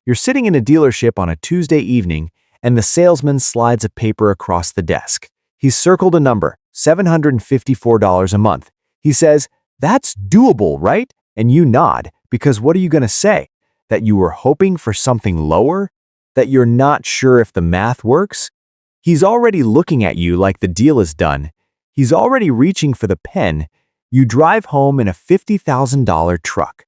You're sitting in a dealership on a Tuesday evening, and the salesman slides a paper across the desk. He's circled a number, $754 a month. He says, "That's doable, right?" And you nod, because what are you going to say? That you were hoping for something lower? That you're not sure if the math works? He's already looking at you like the deal is done. He's already reaching for the pen. You drive home in a $50,000 truck.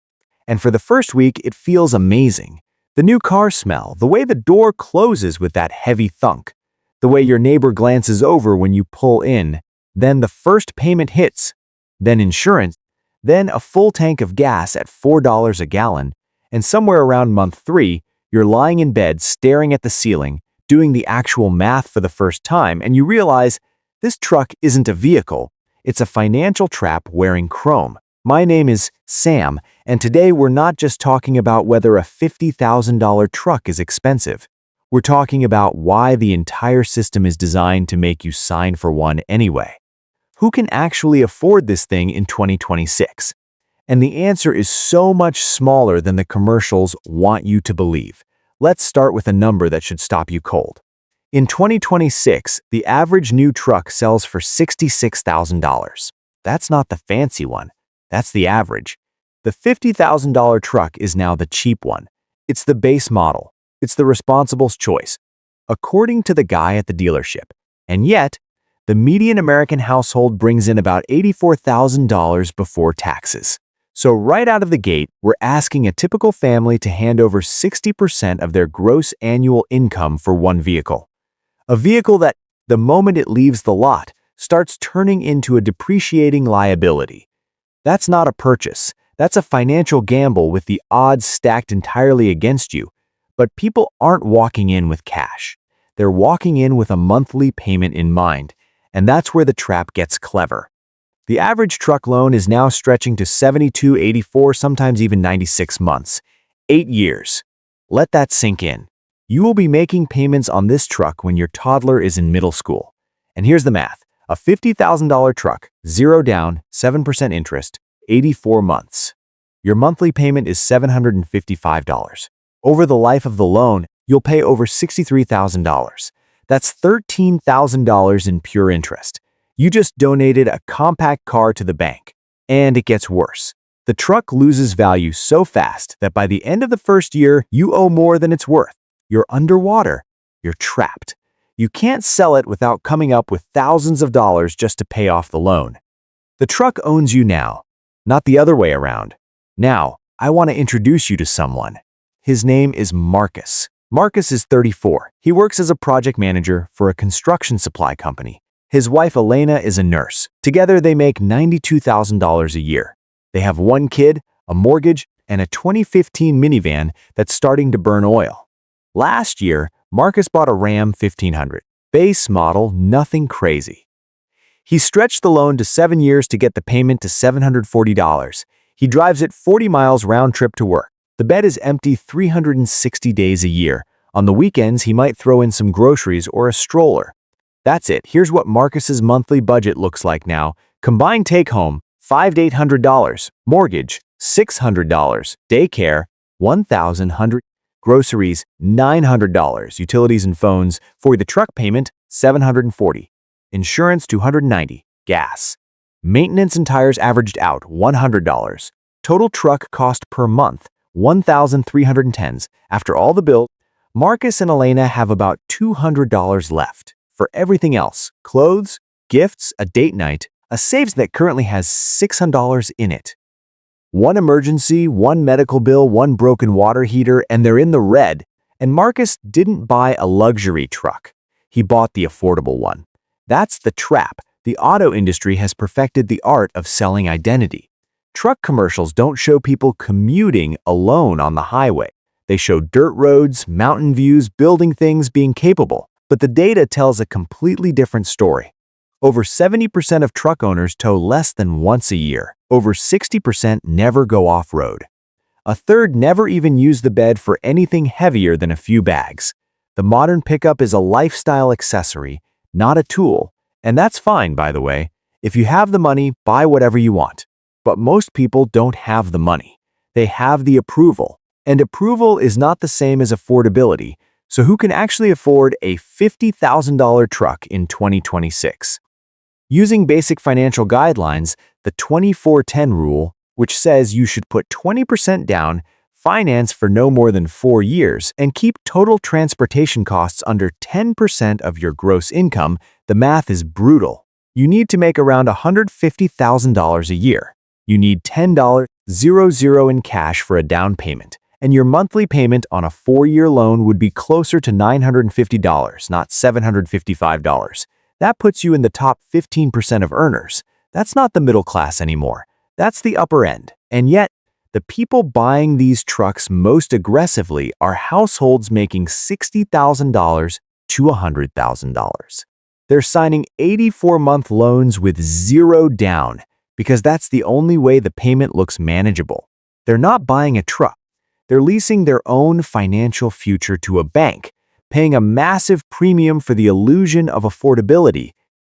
And for the first week, it feels amazing. The new car smell, the way the door closes with that heavy thunk, the way your neighbor glances over when you pull in, then the first payment hits, then insurance, then a full tank of gas at $4 a gallon, and somewhere around month 3, you're lying in bed staring at the ceiling, doing the actual math for the first time, and you realize this truck isn't a vehicle, it's a financial trap wearing chrome. My name is Sam, and today we're not just talking about whether a $50,000 truck is expensive. We're talking about why the entire system is designed to make you sign for one anyway. Who can actually afford this thing in 2026? And the answer is so much smaller than the commercials want you to believe. Let's start with a number that should stop you cold. In 2026, the average new truck sells for $66,000. That's not the fancy one. That's the average. The $50,000 truck is now the cheap one. It's the base model. It's the responsible's choice, according to the guy at the dealership. And yet, the median American household brings in about $84,000 before taxes. So right out of the gate, we're asking a typical family to hand over 60% of their gross annual income for one vehicle. A vehicle that, the moment it leaves the lot, starts turning into a depreciating liability. That's not a purchase. That's a financial gamble with the odds stacked entirely against you. But people aren't walking in with cash. They're walking in with a monthly payment in mind, and that's where the trap gets clever. The average truck loan is now stretching to 72, 84, sometimes even 96 months. 8 years. Let that sink in. You will be making payments on this truck when your toddler is in middle school. And here's the math. A $50,000 truck, 0 down, 7% interest, 84 months. Your monthly payment is $755. Over the life of the loan, you'll pay over $63,000. That's $13,000 in pure interest. You just donated a compact car to the bank. And it gets worse. The truck loses value so fast that by the end of the first year, you owe more than it's worth. You're underwater. You're trapped. You can't sell it without coming up with thousands of dollars just to pay off the loan. The truck owns you now, not the other way around. Now, I want to introduce you to someone. His name is Marcus. Marcus is 34. He works as a project manager for a construction supply company. His wife Elena is a nurse. Together they make $92,000 a year. They have one kid, a mortgage, and a 2015 minivan that's starting to burn oil. Last year, Marcus bought a Ram 1500. Base model, nothing crazy. He stretched the loan to 7 years to get the payment to $740. He drives it 40 miles round trip to work. The bed is empty 360 days a year. On the weekends, he might throw in some groceries or a stroller. That's it. Here's what Marcus's monthly budget looks like now. Combined take-home, $500 to $800. Mortgage, $600. Daycare, $1,100. Groceries, $900. Utilities and phones. For the truck payment, $740. Insurance, $290. Gas. Maintenance and tires averaged out, $100. Total truck cost per month, $1,310. After all the bills, Marcus and Elena have about $200 left. For everything else, clothes, gifts, a date night, a savings that currently has $600 in it. One emergency, one medical bill, one broken water heater, and they're in the red. And Marcus didn't buy a luxury truck. He bought the affordable one. That's the trap. The auto industry has perfected the art of selling identity. Truck commercials don't show people commuting alone on the highway. They show dirt roads, mountain views, building things, being capable. But the data tells a completely different story. Over 70% of truck owners tow less than once a year. Over 60% never go off-road. A third never even use the bed for anything heavier than a few bags. The modern pickup is a lifestyle accessory, not a tool. And that's fine, by the way. If you have the money, buy whatever you want. But most people don't have the money. They have the approval. And approval is not the same as affordability, so who can actually afford a $50,000 truck in 2026? Using basic financial guidelines, the 24-10 rule, which says you should put 20% down, finance for no more than 4 years, and keep total transportation costs under 10% of your gross income, the math is brutal. You need to make around $150,000 a year. You need $10,000 in cash for a down payment, and your monthly payment on a 4-year loan would be closer to $950, not $755. That puts you in the top 15% of earners. That's not the middle class anymore. That's the upper end. And yet, the people buying these trucks most aggressively are households making $60,000 to $100,000. They're signing 84-month loans with zero down because that's the only way the payment looks manageable. They're not buying a truck. They're leasing their own financial future to a bank, paying a massive premium for the illusion of affordability.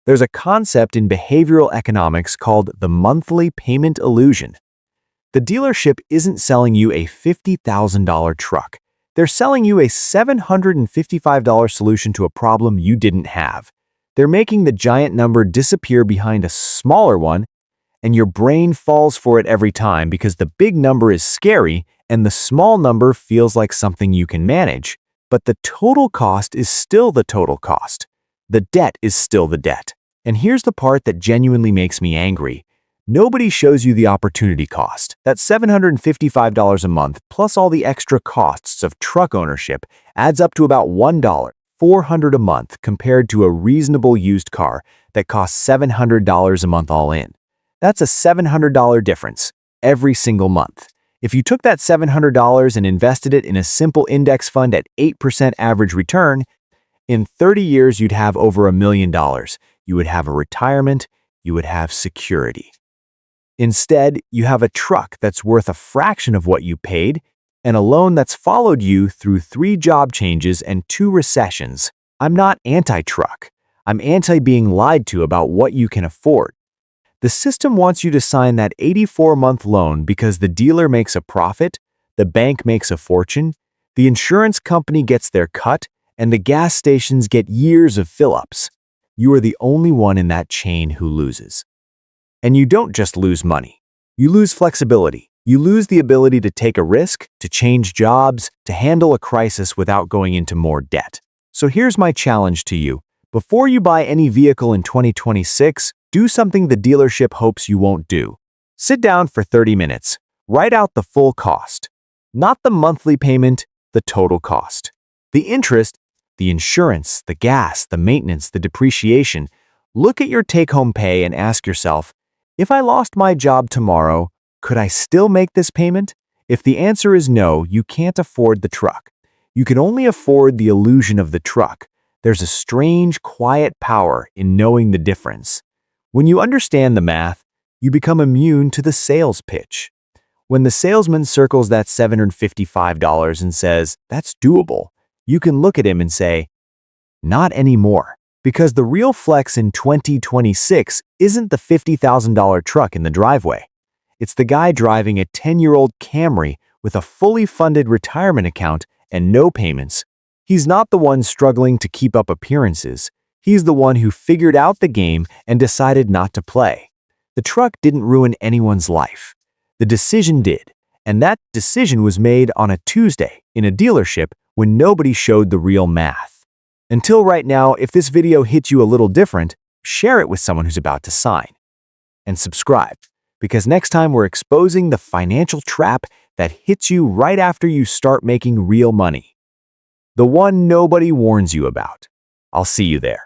There's a concept in behavioral economics called the monthly payment illusion. The dealership isn't selling you a $50,000 truck. They're selling you a $755 solution to a problem you didn't have. They're making the giant number disappear behind a smaller one, and your brain falls for it every time because the big number is scary and the small number feels like something you can manage. But the total cost is still the total cost. The debt is still the debt. And here's the part that genuinely makes me angry. Nobody shows you the opportunity cost. That $755 a month plus all the extra costs of truck ownership adds up to about $1.400 a month compared to a reasonable used car that costs $700 a month all in. That's a $700 difference every single month. If you took that $700 and invested it in a simple index fund at 8% average return, in 30 years you'd have over $1 million. You would have a retirement, you would have security. Instead, you have a truck that's worth a fraction of what you paid and a loan that's followed you through 3 job changes and 2 recessions. I'm not anti-truck. I'm anti-being lied to about what you can afford. The system wants you to sign that 84-month loan because the dealer makes a profit, the bank makes a fortune, the insurance company gets their cut, and the gas stations get years of fill-ups. You are the only one in that chain who loses. And you don't just lose money. You lose flexibility. You lose the ability to take a risk, to change jobs, to handle a crisis without going into more debt. So here's my challenge to you. Before you buy any vehicle in 2026, do something the dealership hopes you won't do. Sit down for 30 minutes. Write out the full cost. Not the monthly payment, the total cost. The interest, the insurance, the gas, the maintenance, the depreciation. Look at your take-home pay and ask yourself, if I lost my job tomorrow, could I still make this payment? If the answer is no, you can't afford the truck. You can only afford the illusion of the truck. There's a strange, quiet power in knowing the difference. When you understand the math, you become immune to the sales pitch. When the salesman circles that $755 and says, "That's doable," you can look at him and say, "Not anymore." Because the real flex in 2026 isn't the $50,000 truck in the driveway. It's the guy driving a 10-year-old Camry with a fully funded retirement account and no payments. He's not the one struggling to keep up appearances. He's the one who figured out the game and decided not to play. The truck didn't ruin anyone's life. The decision did, and that decision was made on a Tuesday in a dealership when nobody showed the real math. Until right now, if this video hit you a little different, share it with someone who's about to sign. And subscribe, because next time we're exposing the financial trap that hits you right after you start making real money. The one nobody warns you about. I'll see you there.